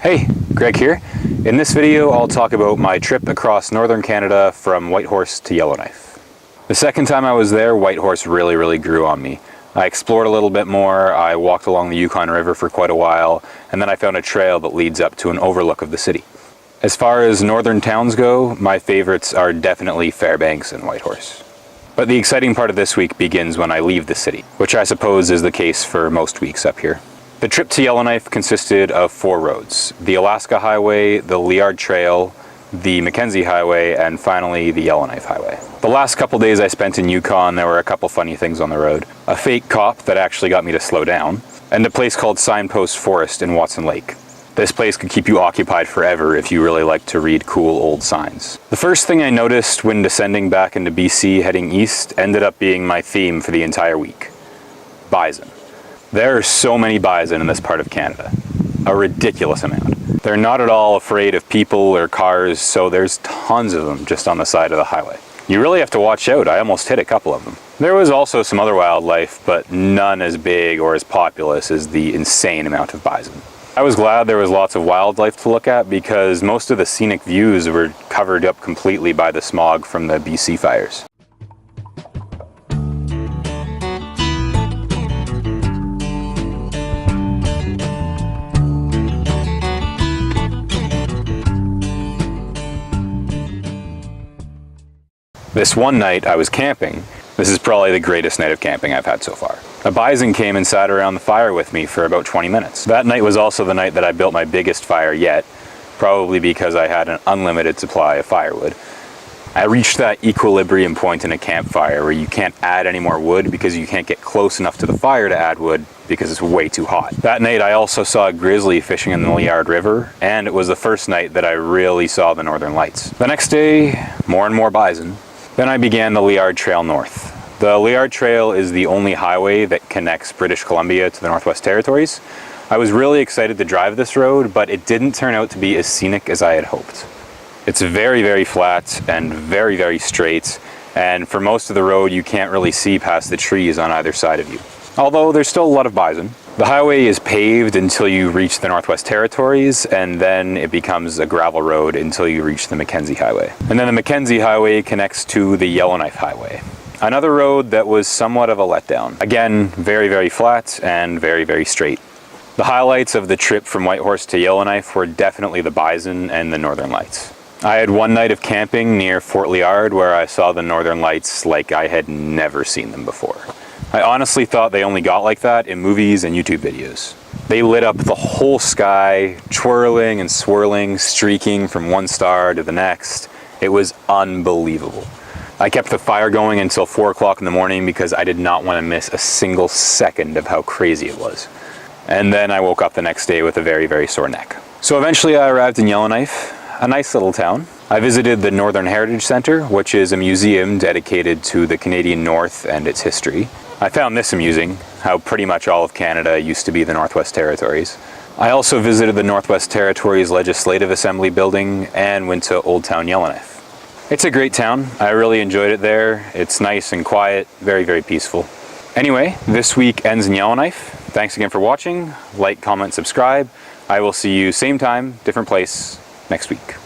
Hey, Greg here. In this video I'll talk about my trip across northern Canada from Whitehorse to Yellowknife. The second time I was there, Whitehorse really grew on me. I explored a little bit more, I walked along the Yukon River for quite a while, and then I found a trail that leads up to an overlook of the city. As far as northern towns go, my favorites are definitely Fairbanks and Whitehorse. But the exciting part of this week begins when I leave the city, which I suppose is the case for most weeks up here. The trip to Yellowknife consisted of 4 roads: the Alaska Highway, the Liard Trail, the Mackenzie Highway, and finally the Yellowknife Highway. The last couple days I spent in Yukon, there were a couple funny things on the road. A fake cop that actually got me to slow down, and a place called Signpost Forest in Watson Lake. This place could keep you occupied forever if you really like to read cool old signs. The first thing I noticed when descending back into BC heading east ended up being my theme for the entire week: bison. There are so many bison in this part of Canada, a ridiculous amount. They're not at all afraid of people or cars, so there's tons of them just on the side of the highway. You really have to watch out. I almost hit a couple of them. There was also some other wildlife, but none as big or as populous as the insane amount of bison. I was glad there was lots of wildlife to look at because most of the scenic views were covered up completely by the smog from the BC fires. This one night I was camping. This is probably the greatest night of camping I've had so far. A bison came and sat around the fire with me for about 20 minutes. That night was also the night that I built my biggest fire yet, probably because I had an unlimited supply of firewood. I reached that equilibrium point in a campfire where you can't add any more wood because you can't get close enough to the fire to add wood because it's way too hot. That night I also saw a grizzly fishing in the Liard River, and it was the first night that I really saw the northern lights. The next day, more and more bison. Then I began the Liard Trail north. The Liard Trail is the only highway that connects British Columbia to the Northwest Territories. I was really excited to drive this road, but it didn't turn out to be as scenic as I had hoped. It's very flat and very straight, and for most of the road you can't really see past the trees on either side of you. Although there's still a lot of bison. The highway is paved until you reach the Northwest Territories, and then it becomes a gravel road until you reach the Mackenzie Highway. And then the Mackenzie Highway connects to the Yellowknife Highway, another road that was somewhat of a letdown. Again, very flat and very straight. The highlights of the trip from Whitehorse to Yellowknife were definitely the bison and the northern lights. I had one night of camping near Fort Liard where I saw the northern lights like I had never seen them before. I honestly thought they only got like that in movies and YouTube videos. They lit up the whole sky, twirling and swirling, streaking from one star to the next. It was unbelievable. I kept the fire going until 4 o'clock in the morning because I did not want to miss a single second of how crazy it was. And then I woke up the next day with a very sore neck. So eventually I arrived in Yellowknife, a nice little town. I visited the Northern Heritage Centre, which is a museum dedicated to the Canadian North and its history. I found this amusing, how pretty much all of Canada used to be the Northwest Territories. I also visited the Northwest Territories Legislative Assembly building and went to Old Town Yellowknife. It's a great town. I really enjoyed it there. It's nice and quiet, very peaceful. Anyway, this week ends in Yellowknife. Thanks again for watching. Like, comment, subscribe. I will see you same time, different place next week.